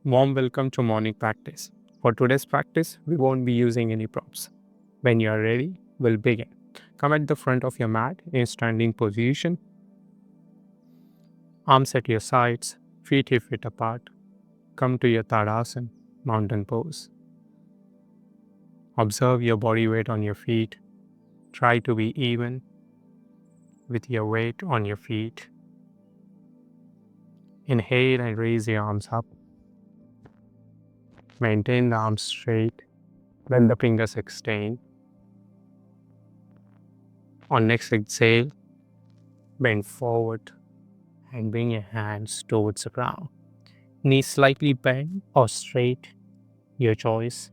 Warm welcome to morning practice. For today's practice, we won't be using any props. When you are ready, we'll begin. Come at the front of your mat in standing position, arms at your sides, feet hip width apart. Come to your Tadasana, mountain pose. Observe your body weight on your feet. Try to be even with your weight on your feet. Inhale and raise your arms up. Maintain the arms straight. Let the fingers extend. On next exhale, bend forward and bring your hands towards the ground. Knees slightly bent or straight, your choice.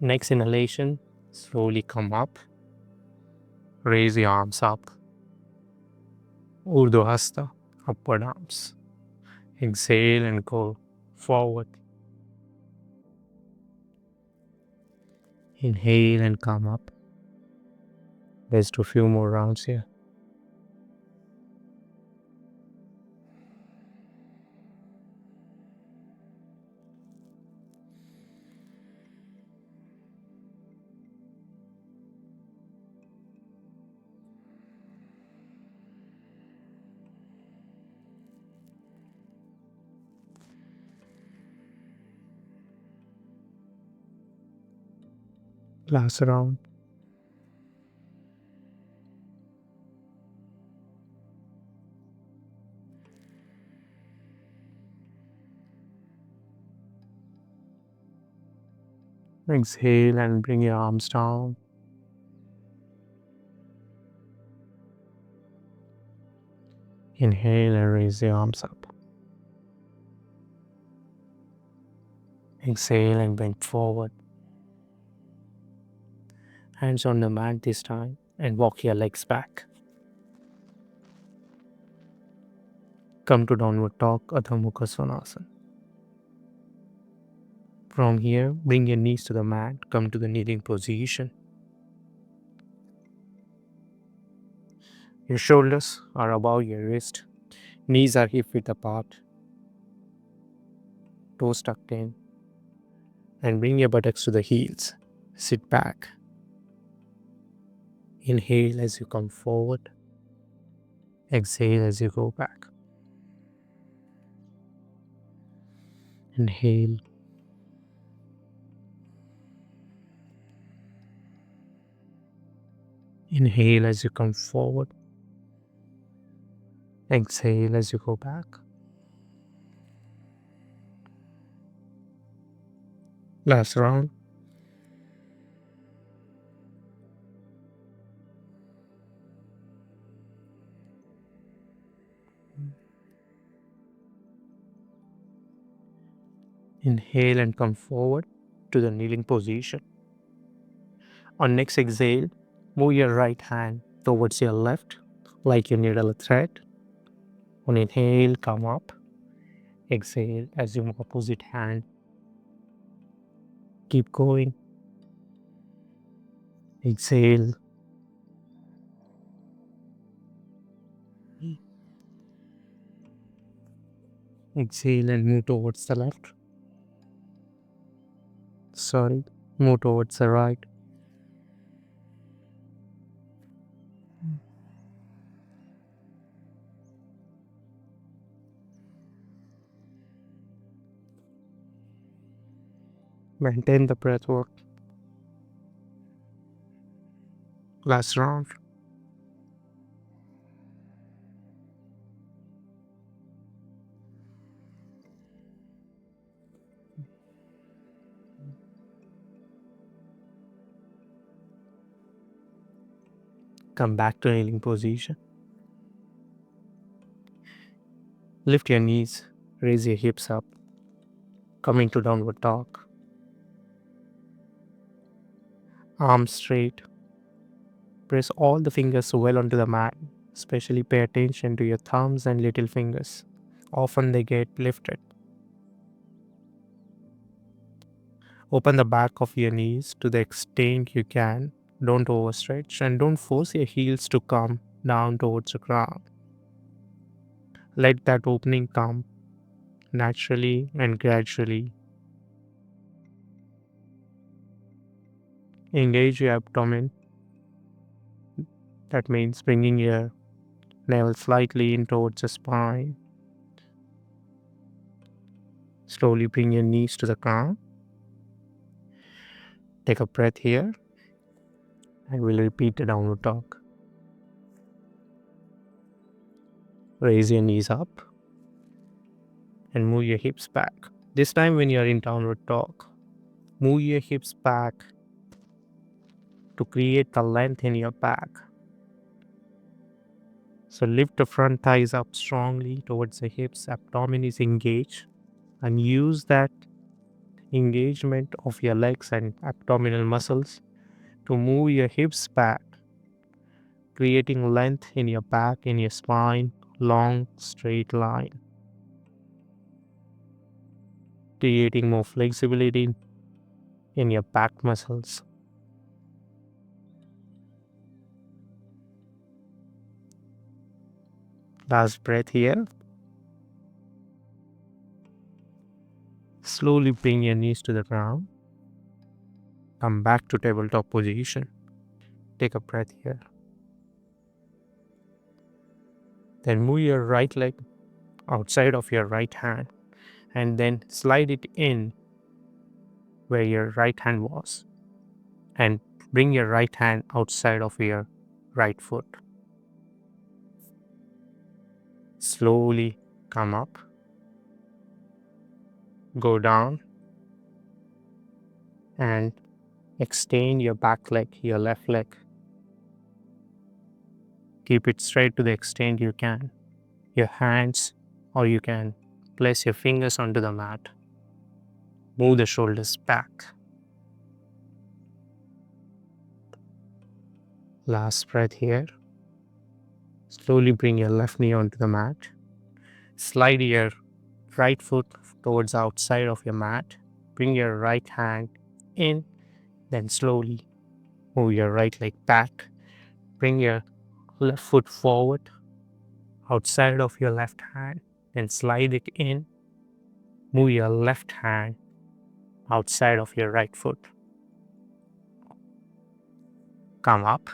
Next inhalation, slowly come up. Raise your arms up. Urdhva Hasta, upward arms. Exhale and go forward. Inhale and come up. Let's do a few more rounds here. Last round. Exhale and bring your arms down. Inhale and raise the arms up. Exhale and bend forward. Hands on the mat this time and walk your legs back. Come to downward dog, Adho Mukha Svanasana. From here, bring your knees to the mat, come to the kneeling position. Your shoulders are above your wrist, knees are hip width apart, toes tucked in, and bring your buttocks to the heels. Sit back. Inhale as you come forward, exhale as you go back. Inhale. Inhale as you come forward. Exhale as you go back. Last round. Inhale and come forward to the kneeling position. On next exhale, move your right hand towards your left like you needle a thread. On inhale, come up. Exhale as you move opposite hand. Keep going. Exhale. Exhale and move towards the left. Move towards the right. Maintain the breath work. Last round. Come back to kneeling position. Lift your knees, raise your hips up. Coming to downward dog. Arms straight. Press all the fingers well onto the mat. Especially pay attention to your thumbs and little fingers. Often they get lifted. Open the back of your knees to the extent you can. Don't overstretch and don't force your heels to come down towards the ground. Let that opening come naturally and gradually. Engage your abdomen. That means bringing your navel slightly in towards the spine. Slowly bring your knees to the ground. Take a breath here and we'll repeat the downward dog. Raise your knees up and move your hips back. This time, when you're in downward dog, move your hips back to create the length in your back. So lift the front thighs up strongly towards the hips, abdomen is engaged, and use that engagement of your legs and abdominal muscles to move your hips back, creating length in your back, in your spine, long straight line, creating more flexibility in your back muscles. Last breath here. Slowly bring your knees to the ground. Come back to tabletop position. Take a breath here. Then move your right leg outside of your right hand and then slide it in where your right hand was and bring your right hand outside of your right foot. Slowly come up, go down, and extend your back leg, your left leg. Keep it straight to the extent you can. Your hands, or you can place your fingers onto the mat. Move the shoulders back. Last breath here. Slowly bring your left knee onto the mat. Slide your right foot towards the outside of your mat. Bring your right hand in, then slowly move your right leg back. Bring your left foot forward, outside of your left hand, then slide it in. Move your left hand outside of your right foot. Come up.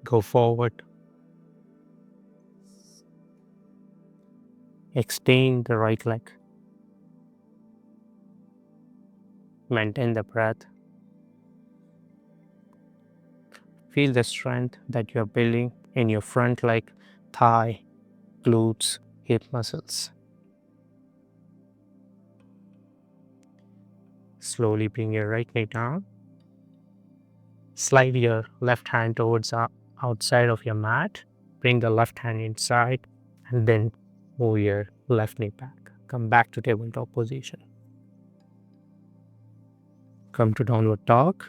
Go forward. Extend the right leg. Maintain the breath. Feel the strength that you're building in your front leg, thigh, glutes, hip muscles. Slowly bring your right knee down. Slide your left hand towards the outside of your mat. Bring the left hand inside and then move your left knee back. Come back to tabletop position. Come to downward dog.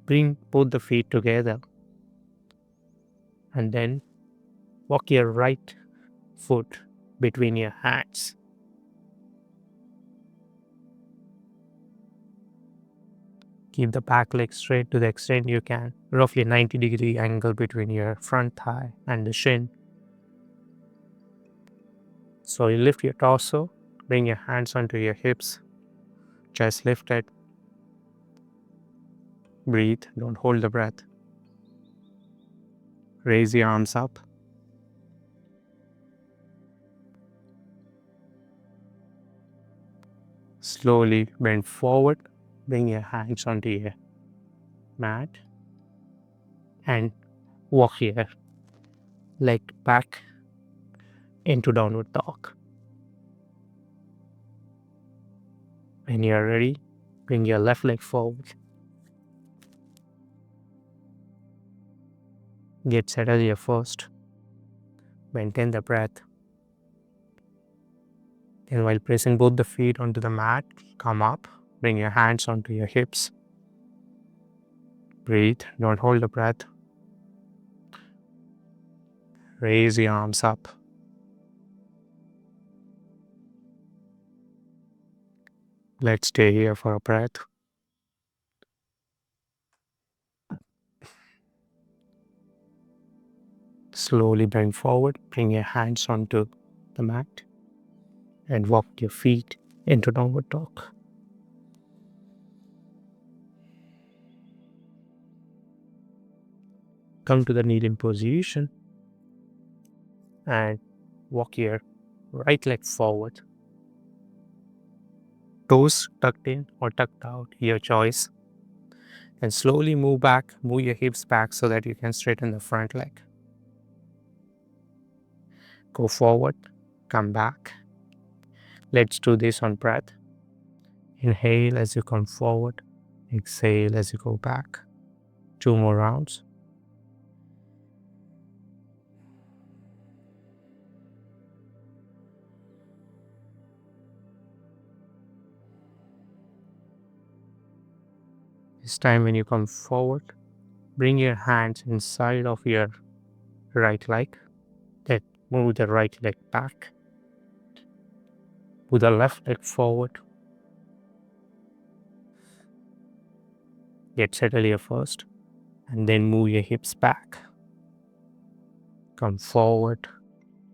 Bring both the feet together and then walk your right foot between your hands. Keep the back leg straight to the extent you can, roughly 90-degree angle between your front thigh and the shin. So you lift your torso, bring your hands onto your hips, chest lifted. Breathe, don't hold the breath. Raise your arms up. Slowly bend forward, bring your hands onto your mat and walk your leg back into downward dog. When you're ready, bring your left leg forward. Get settled here first. Maintain the breath. Then while pressing both the feet onto the mat, come up, bring your hands onto your hips. Breathe, don't hold the breath. Raise your arms up. Let's stay here for a breath. Slowly bend forward, bring your hands onto the mat and walk your feet into downward dog. Come to the kneeling position and walk your right leg forward. Toes tucked in or tucked out, your choice. And slowly move back, move your hips back so that you can straighten the front leg. Go forward, come back. Let's do this on breath. Inhale as you come forward, exhale as you go back. 2 more rounds. This time when you come forward, bring your hands inside of your right leg. Then move the right leg back. Move the left leg forward. Get settled here first. And then move your hips back. Come forward.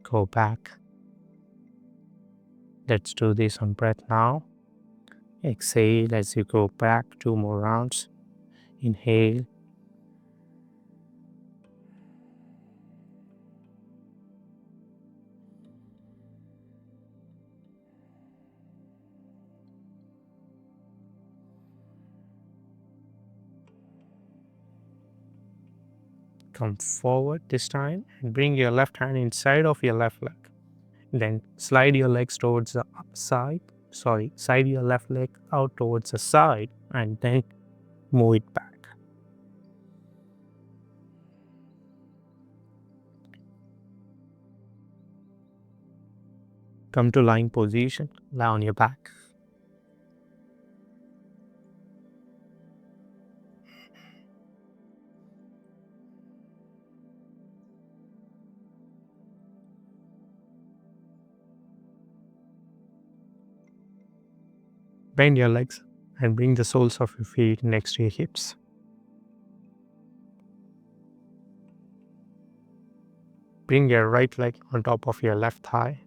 Go back. Let's do this on breath now. Exhale as you go back. 2 more rounds. Inhale. Come forward this time and bring your left hand inside of your left leg. Then slide your legs towards the side. Slide your left leg out towards the side and then move it back. Come to lying position, lie on your back. Bend your legs and bring the soles of your feet next to your hips. Bring your right leg on top of your left thigh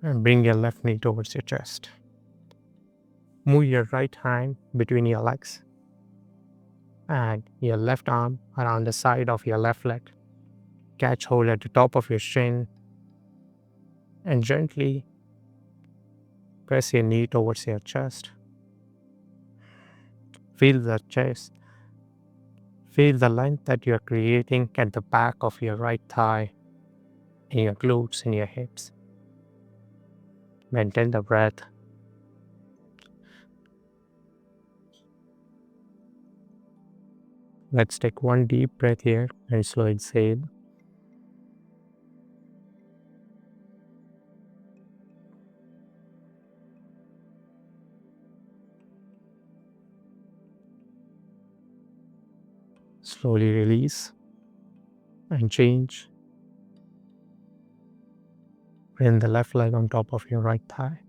and bring your left knee towards your chest. Move your right hand between your legs and your left arm around the side of your left leg. Catch hold at the top of your shin and gently press your knee towards your chest. Feel the chest. Feel the length that you are creating at the back of your right thigh, in your glutes, in your hips. Maintain the breath. Let's take one deep breath here and slow exhale. Slowly release and change. Bring the left leg on top of your right thigh.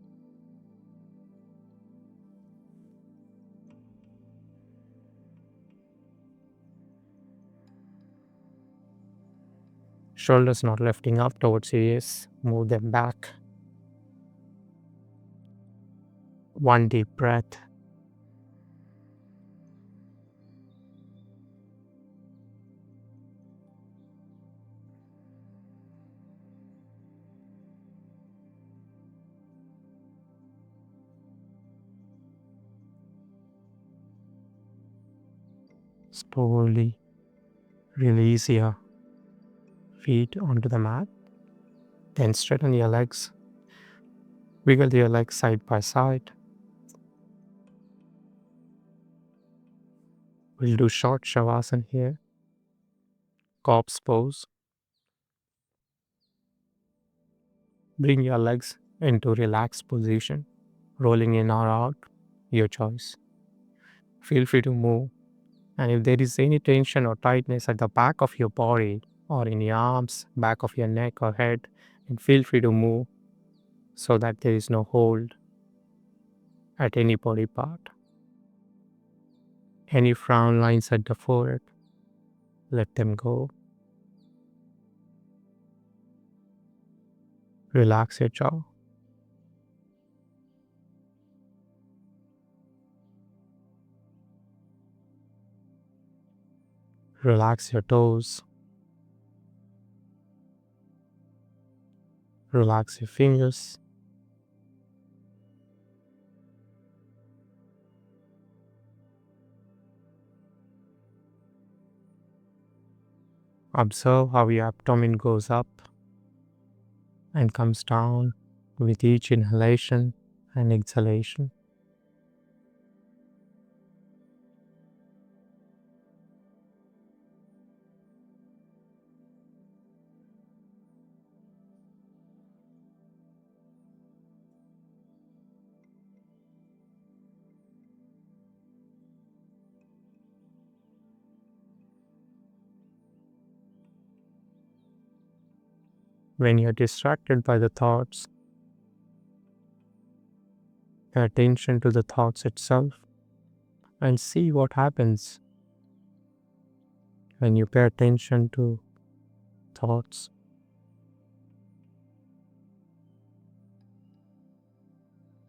Shoulders not lifting up towards your ears. Move them back. One deep breath. Slowly release your feet onto the mat. Then straighten your legs. Wiggle your legs side by side. We'll do short Shavasana here. Corpse pose. Bring your legs into relaxed position, rolling in or out, your choice. Feel free to move. And if there is any tension or tightness at the back of your body or in your arms, back of your neck or head, then feel free to move so that there is no hold at any body part. Any frown lines at the forehead, Let them go. Relax your jaw. Relax your toes. Relax your fingers. Observe how your abdomen goes up and comes down with each inhalation and exhalation. When you're distracted by the thoughts, pay attention to the thoughts itself and see what happens when you pay attention to thoughts.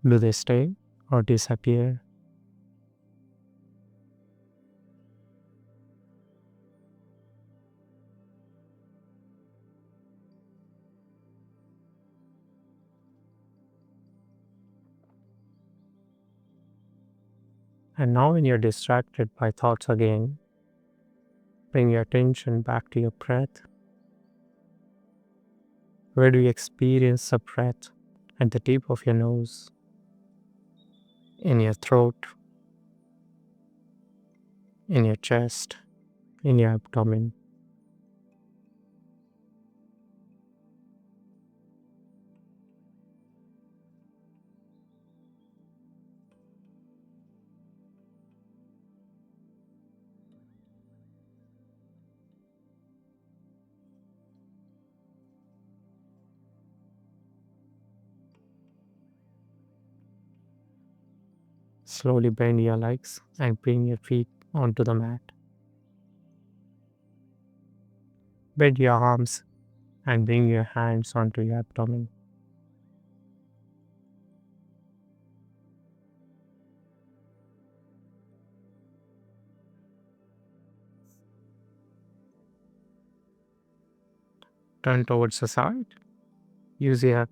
Do they stay or disappear? And now, when you're distracted by thoughts again, bring your attention back to your breath. Where do you experience the breath? At the tip of your nose, in your throat, in your chest, in your abdomen. Slowly bend your legs and bring your feet onto the mat. Bend your arms and bring your hands onto your abdomen. Turn towards the side. Use your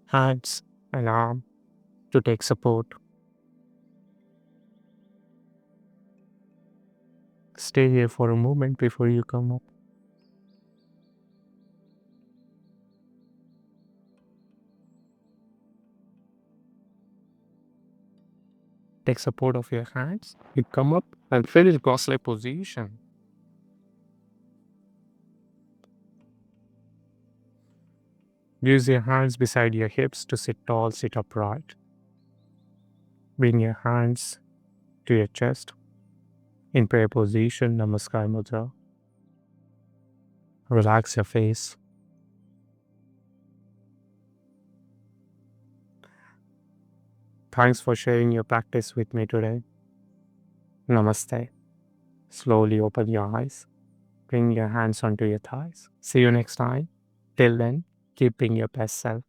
hands and arm to take support. Stay here for a moment before you come up. Take support of your hands. You come up and finish cross-leg position. Use your hands beside your hips to sit tall, sit upright. Bring your hands to your chest. In prayer position, Namaskar Mudra. Relax your face. Thanks for sharing your practice with me today. Namaste. Slowly open your eyes. Bring your hands onto your thighs. See you next time. Till then, keep being your best self.